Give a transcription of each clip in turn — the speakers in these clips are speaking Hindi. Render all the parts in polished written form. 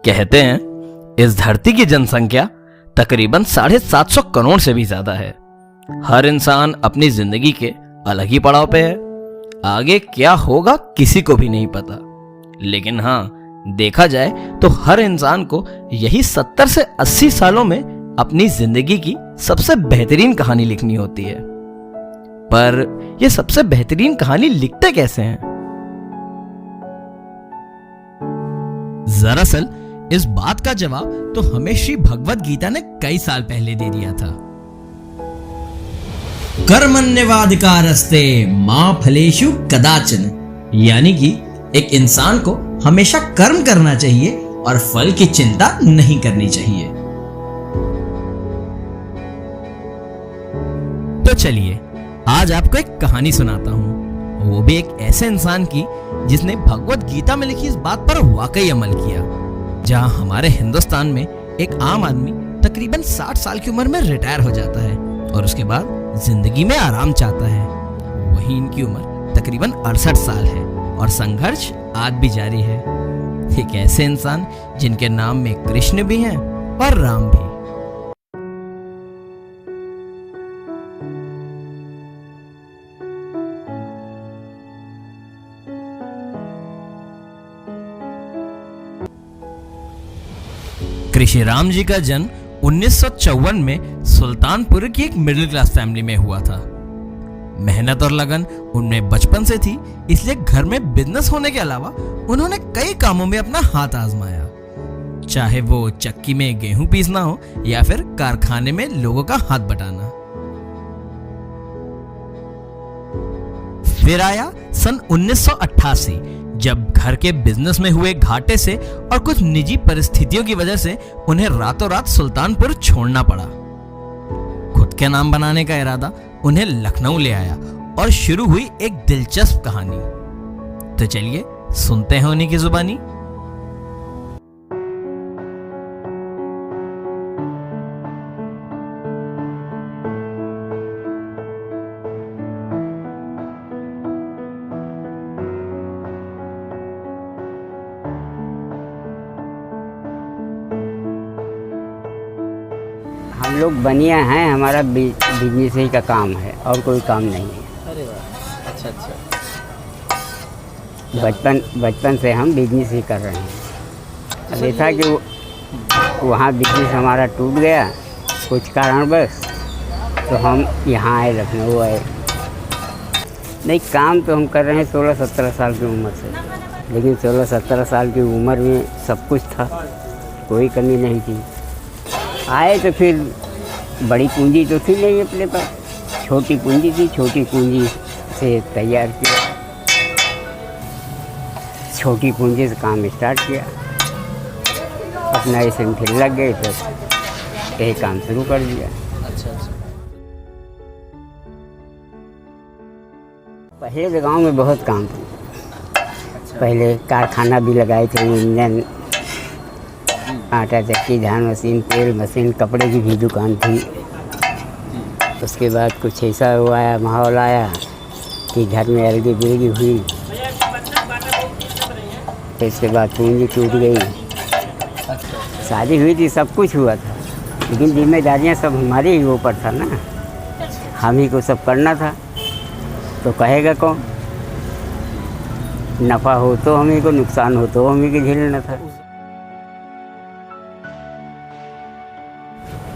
कहते हैं इस धरती की जनसंख्या तकरीबन 750 करोड़ से भी ज्यादा है। हर इंसान अपनी जिंदगी के अलग ही पड़ाव पे है। आगे क्या होगा किसी को भी नहीं पता, लेकिन हाँ, देखा जाए तो हर इंसान को यही 70 से 80 सालों में अपनी जिंदगी की सबसे बेहतरीन कहानी लिखनी होती है। पर यह सबसे बेहतरीन कहानी लिखते कैसे हैं? दरअसल इस बात का जवाब तो हमें श्री भगवद गीता ने कई साल पहले दे दिया था। कर्मण्येवाधिकारस्ते मा फलेषु कदाचन, यानी कि एक इंसान को हमेशा कर्म करना चाहिए और फल की चिंता नहीं करनी चाहिए। तो चलिए आज आपको एक कहानी सुनाता हूँ, वो भी एक ऐसे इंसान की जिसने भगवद गीता में लिखी इस बात पर वाकई अमल किया। जहाँ हमारे हिंदुस्तान में एक आम आदमी तकरीबन 60 साल की उम्र में रिटायर हो जाता है और उसके बाद जिंदगी में आराम चाहता है, वहीं इनकी उम्र तकरीबन 68 साल है और संघर्ष आज भी जारी है। एक ऐसे इंसान जिनके नाम में कृष्ण भी हैं और राम भी। कृष्ण राम जी का जन्म 1954 में सुल्तानपुर की एक मिडिल क्लास फैमिली में हुआ था। मेहनत और लगन उनमें बचपन से थी, इसलिए घर में बिजनेस होने के अलावा उन्होंने कई कामों में अपना हाथ आजमाया, चाहे वो चक्की में गेहूं पीसना हो या फिर कारखाने में लोगों का हाथ बटाना। फिर आया सन 1988, जब घर के बिजनेस में हुए घाटे से और कुछ निजी परिस्थितियों की वजह से उन्हें रातों रात सुल्तानपुर छोड़ना पड़ा। खुद के नाम बनाने का इरादा उन्हें लखनऊ ले आया और शुरू हुई एक दिलचस्प कहानी। तो चलिए सुनते हैं उन्हीं की जुबानी। हम लोग बनिया हैं, हमारा बिजनेस ही का काम है और कोई काम नहीं है। अरे वाह, अच्छा अच्छा। बचपन से हम बिजनेस ही कर रहे हैं। अब ऐसा कि वहाँ बिजनेस हमारा टूट गया कुछ कारणवश, तो हम यहाँ आए, लखनऊ आए। नहीं, काम तो हम कर रहे हैं 16-17 साल की उम्र से, लेकिन 16-17 साल की उम्र में सब कुछ था, कोई कमी नहीं थी। आए तो फिर बड़ी पूंजी तो थी नहीं अपने पास, छोटी पूंजी थी, छोटी पूंजी से तैयार किया, छोटी पूंजी से काम स्टार्ट किया। अपना ऐसे में फिर लग गए, तो यही काम शुरू कर दिया। अच्छा अच्छा। पहले गांव में बहुत काम था। पहले कारखाना भी लगाए थे, इंजन, आटा चक्की, धान मशीन, तेल मशीन, कपड़े की भी दुकान थी। उसके बाद कुछ ऐसा हुआ, माहौल आया कि घर में अलगी बिलगी हुई, फिर इसके बाद पूंजी टूट गई। शादी हुई थी, सब कुछ हुआ था, लेकिन जिम्मेदारियां सब हमारे ही ऊपर था ना, हम ही को सब करना था। तो कहेगा कौन? नफ़ा हो तो हम ही को, नुकसान हो तो हम ही को झेलना था।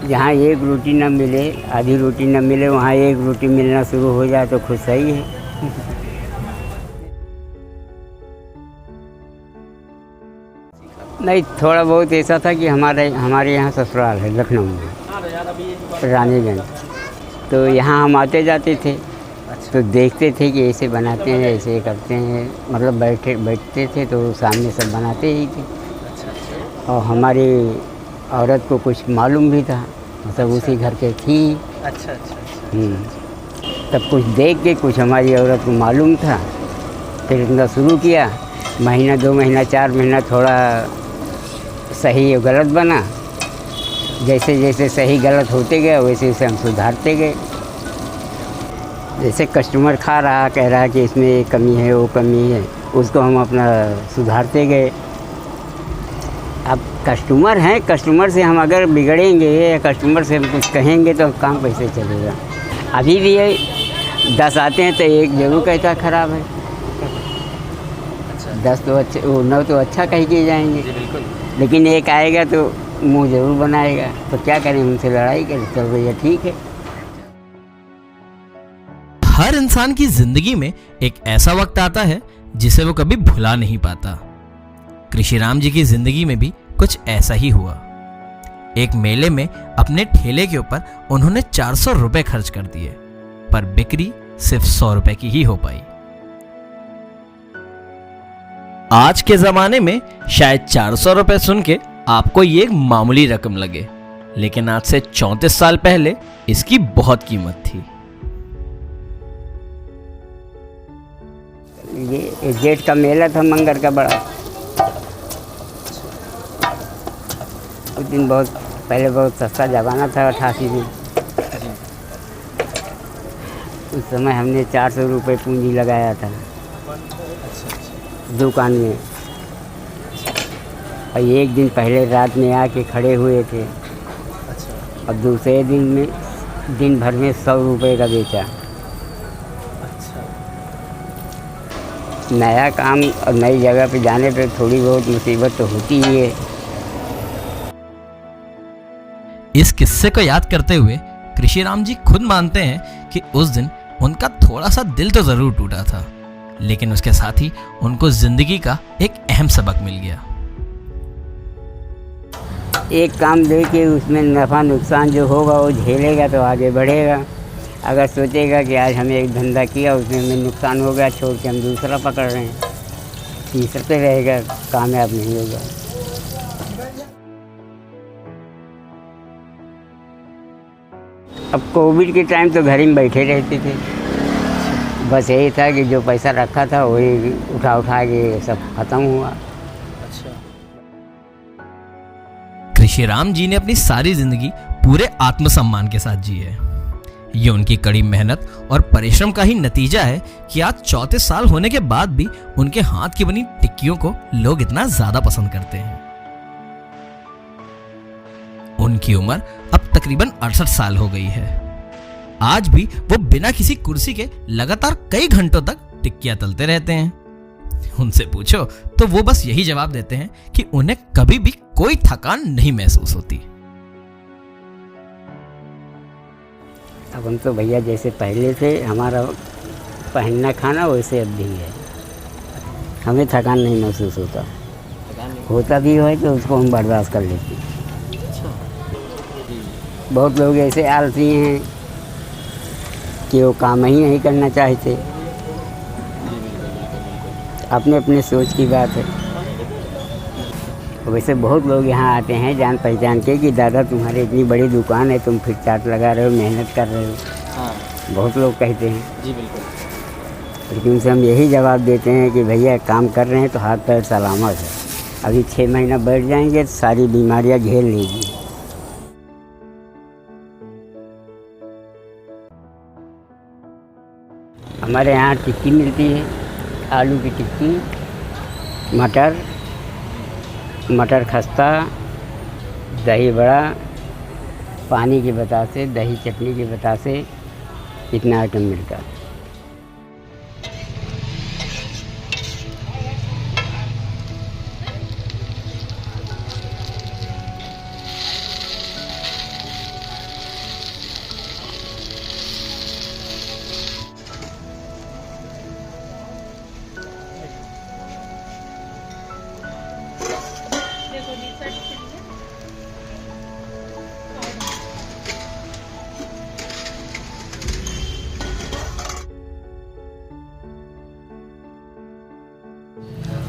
जहाँ एक रोटी न मिले, आधी रोटी न मिले, वहाँ एक रोटी मिलना शुरू हो जाए तो खुश ही है। नहीं, थोड़ा बहुत ऐसा था कि हमारे यहाँ ससुराल है लखनऊ में, रानीगंज। तो यहाँ हम आते जाते थे, तो देखते थे कि ऐसे बनाते हैं, ऐसे करते हैं, मतलब बैठते थे तो सामने सब बनाते ही थे। और हमारी औरत को कुछ मालूम भी था, मतलब उसी घर के थी। अच्छा अच्छा अच्छा। तब कुछ देख के कुछ हमारी औरत को मालूम था, फिर इतना शुरू किया। महीना, 2 महीना, 4 महीना थोड़ा सही और गलत बना। जैसे जैसे सही गलत होते गए वैसे वैसे हम सुधारते गए। जैसे कस्टमर खा रहा, कह रहा कि इसमें ये कमी है, वो कमी है, उसको हम अपना सुधारते गए। अब कस्टमर हैं, कस्टमर से हम अगर बिगड़ेंगे या कस्टमर से हम कुछ कहेंगे तो काम कैसे चलेगा। अभी भी ये 10 आते हैं तो एक जरूर कहता ख़राब है, 10 तो अच्छे, 9 तो अच्छा कह के जाएंगे, जी बिल्कुल। लेकिन एक आएगा तो मुंह जरूर बनाएगा। तो क्या करें, उनसे लड़ाई करें? चल भैया ठीक है। हर इंसान की जिंदगी में एक ऐसा वक्त आता है जिसे वो कभी भुला नहीं पाता। कृषिराम जी की जिंदगी में भी कुछ ऐसा ही हुआ। एक मेले में अपने ठेले के ऊपर उन्होंने 400 रुपए खर्च कर दिए, पर बिक्री सिर्फ 100 रुपए की ही हो पाई। आज के जमाने में शायद 400 रुपए सुन के आपको ये एक मामूली रकम लगे, लेकिन आज से 34 साल पहले इसकी बहुत कीमत थी। ये जेठ का मेला था मंगर का बड़ा। उस दिन बहुत पहले बहुत सस्ता ज़माना था 88 में। उस समय हमने 400 रुपये पूंजी लगाया था दुकान में, और एक दिन पहले रात में आके खड़े हुए थे, और दूसरे दिन में दिन भर में 100 रुपये का बेचा। नया काम और नई जगह पे जाने पे थोड़ी बहुत मुसीबत तो होती ही है। इस किस्से को याद करते हुए कृषिराम जी खुद मानते हैं कि उस दिन उनका थोड़ा सा दिल तो जरूर टूटा था, लेकिन उसके साथ ही उनको जिंदगी का एक अहम सबक मिल गया। एक काम दे के उसमें नफ़ा नुकसान जो होगा वो झेलेगा तो आगे बढ़ेगा। अगर सोचेगा कि आज हमें एक धंधा किया उसमें हमें नुकसान हो गया, छोड़ के हम दूसरा पकड़ रहे हैं, तीसरे पे रहेगा, कामयाब नहीं होगा। अब कोविड के टाइम तो घर में बैठे रहते थे, बस यही था कि जो पैसा रखा था वही उठा के सब खत्म हुआ। कृषिराम जी ने अपनी सारी जिंदगी पूरे आत्मसम्मान के साथ जी है। ये उनकी कड़ी मेहनत और परिश्रम का ही नतीजा है कि आज 34 साल होने के बाद भी उनके हाथ की बनी टिक्कियों को लोग इतना ज्यादा पसंद करते हैं। उनकी उम्र अब तकरीबन 68 साल हो गई है। आज भी वो बिना किसी कुर्सी के लगातार कई घंटों तक टिक्कियां तलते रहते हैं। उनसे पूछो तो वो बस यही जवाब देते हैं कि उन्हें कभी भी कोई थकान नहीं महसूस होती। अब हम तो भैया जैसे पहले थे, हमारा पहनना खाना वैसे अब भी है, हमें थकान नहीं महसूस होता। होता भी हो तो उसको हम बर्दाश्त कर लेते हैं। बहुत लोग ऐसे आलसी हैं कि वो काम ही नहीं करना चाहते, अपने अपने सोच की बात है। वैसे बहुत लोग यहाँ आते हैं जान पहचान के कि दादा तुम्हारी इतनी बड़ी दुकान है, तुम फिर चाट लगा रहे हो, मेहनत कर रहे हो। हाँ बहुत लोग कहते हैं, जी बिल्कुल। लेकिन उनसे हम यही जवाब देते हैं कि भैया काम कर रहे हैं तो हाथ पैर सलामत है, अभी 6 महीना बैठ जाएंगे तो सारी बीमारियाँ घेर लेगी। हमारे यहाँ टिक्की मिलती है, आलू की टिक्की, मटर खस्ता, दही बड़ा, पानी के बतासे, दही चटनी के बतासे, इतना आइटम मिलता है।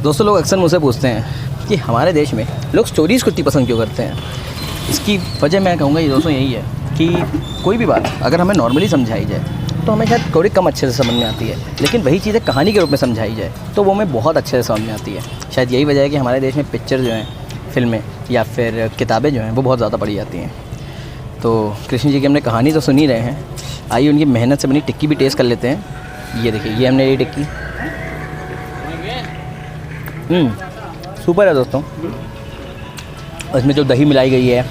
दोस्तों, लोग अक्सर मुझसे पूछते हैं कि हमारे देश में लोग स्टोरीज़ को इतनी पसंद क्यों करते हैं। इसकी वजह मैं कहूँगा ये दोस्तों यही है कि कोई भी बात अगर हमें नॉर्मली समझाई जाए तो हमें शायद थोड़ी कम अच्छे से समझ में आती है, लेकिन वही चीज़ें कहानी के रूप में समझाई जाए तो वो हमें बहुत अच्छे से समझ में आती है। शायद यही वजह है कि हमारे देश में पिक्चर जो हैं, फिल्में या फिर किताबें जो हैं वो बहुत ज़्यादा पढ़ी जाती हैं। तो कृष्ण जी की हमने कहानी तो सुन ही रहे हैं, आइए उनकी मेहनत से बनी टिक्की भी टेस्ट कर लेते हैं। ये देखिए, ये हमने ये टिक्की सुपर है दोस्तों। और इसमें जो दही मिलाई गई है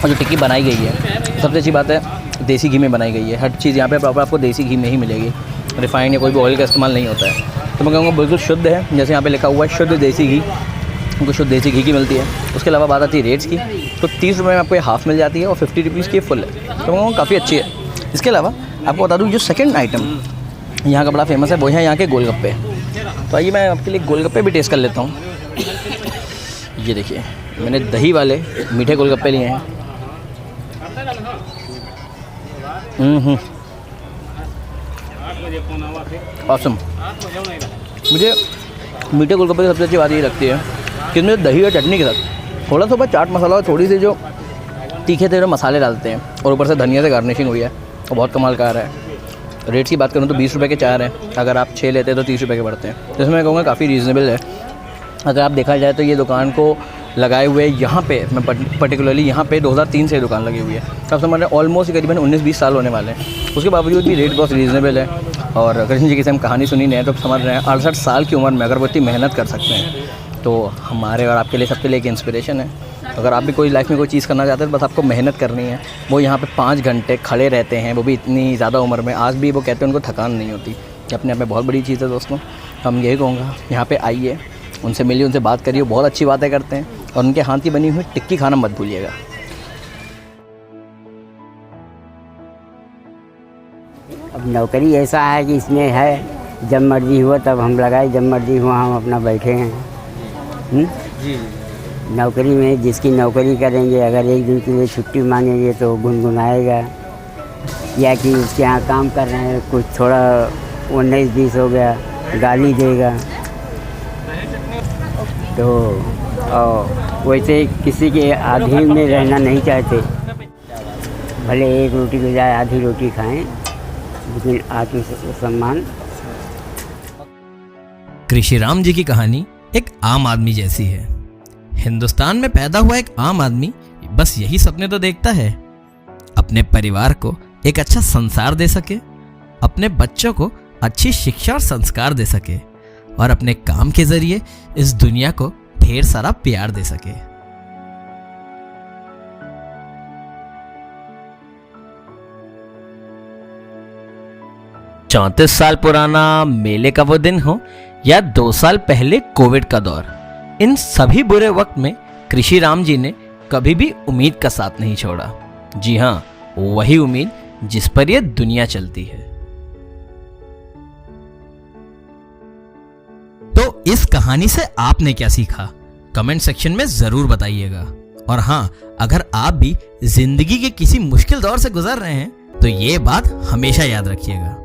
और जो टिक्की बनाई गई है, सबसे अच्छी बात है देसी घी में बनाई गई है। हर चीज़ यहाँ पे प्रॉपर आपको देसी घी में ही मिलेगी, रिफाइंड या कोई भी ऑयल का इस्तेमाल नहीं होता है। तो मैं कहूँगा बिल्कुल शुद्ध है, जैसे यहाँ पे लिखा हुआ है शुद्ध देसी घी, उनको शुद्ध देसी घी की मिलती है। उसके अलावा बात आती है रेट्स की, तो 30 रुपये में आपको ये हाफ़ मिल जाती है और 50 रुपीज़ की फुल है, तो मैं कहूँगा काफ़ी अच्छी है। इसके अलावा आपको बता दूँ जो सेकेंड आइटम यहाँ का बड़ा फेमस है वो है यहाँ के गोलगप्पे। तो आइए मैं आपके लिए गोलगप्पे भी टेस्ट कर लेता हूँ। ये देखिए मैंने दही वाले मीठे गोलगप्पे लिए हैं। ऑसम। मुझे मीठे गोलगप्पे की सबसे अच्छी बात ये लगती है कि इसमें दही और चटनी के साथ थोड़ा सा ऊपर चाट मसाला और थोड़ी सी जो तीखे तेरे मसाले डालते हैं और ऊपर से धनिया से गार्निशिंग हुई है और बहुत कमाल का आ रहा है। रेट्स की बात करूँ तो 20 रुपये के 4 हैं, अगर आप 6 लेते हैं तो 30 रुपये के पड़ते हैं। तो इसमें मैं कहूँगा काफ़ी रीज़नेबल है। अगर आप देखा जाए तो ये दुकान को लगाए हुए यहाँ पे मैं पर्टिकुलरली यहाँ पे 2003 से दुकान लगी हुई है, तब से हमारे ऑलमोस्ट करीबन 19-20 साल होने वाले हैं। उसके बावजूद भी रेट बहुत रीज़नेबल है। और कृष्ण जी की से हम कहानी सुनी नहीं है तो समझ रहे हैं 68 साल की उम्र में अगर वो इतनी मेहनत कर सकते हैं तो हमारे और आपके लिए सबके लिए एक इंस्पिरेशन है। अगर आप भी कोई लाइफ में कोई चीज़ करना चाहते हैं तो बस आपको मेहनत करनी है। वो यहाँ पे 5 घंटे खड़े रहते हैं, वो भी इतनी ज़्यादा उम्र में, आज भी वो कहते हैं उनको थकान नहीं होती। ये अपने आप में बहुत बड़ी चीज़ है दोस्तों। हम यही कहूँगा यहाँ पे आइए, उनसे मिलिए, उनसे बात करिए, बहुत अच्छी बातें करते हैं और उनके हाथ की बनी हुई टिक्की खाना मत भूलिएगा। अब नौकरी ऐसा है कि इसमें है जब मर्जी हुआ तब हम लगाए, जब मर्जी हुआ हम अपना बैठे हैं। जी नौकरी में जिसकी नौकरी करेंगे, अगर एक दिन के लिए छुट्टी मांगेंगे तो गुनगुनाएगा, या कि उसके यहाँ काम कर रहे हैं कुछ थोड़ा 19-20 हो गया गाली देगा। तो वैसे किसी के अधीन में रहना नहीं चाहते, भले एक रोटी के बजाय आधी रोटी खाएं, लेकिन आत्मसम्मान। कृषिराम जी की कहानी एक आम आदमी जैसी है। हिंदुस्तान में पैदा हुआ एक आम आदमी बस यही सपने तो देखता है, अपने परिवार को एक अच्छा संसार दे सके, अपने बच्चों को अच्छी शिक्षा और संस्कार दे सके और अपने काम के जरिए इस दुनिया को ढेर सारा प्यार दे सके। चौंतीस साल पुराना मेले का वो दिन हो या 2 साल पहले कोविड का दौर, इन सभी बुरे वक्त में कृषिराम जी ने कभी भी उम्मीद का साथ नहीं छोड़ा। जी हाँ, वही उम्मीद जिस पर यह दुनिया चलती है। तो इस कहानी से आपने क्या सीखा, कमेंट सेक्शन में जरूर बताइएगा। और हाँ, अगर आप भी जिंदगी के किसी मुश्किल दौर से गुजर रहे हैं तो ये बात हमेशा याद रखिएगा,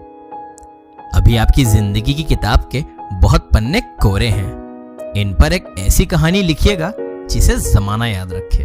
अभी आपकी जिंदगी की किताब के बहुत पन्ने कोरे हैं। इन पर एक ऐसी कहानी लिखिएगा जिसे जमाना याद रखे।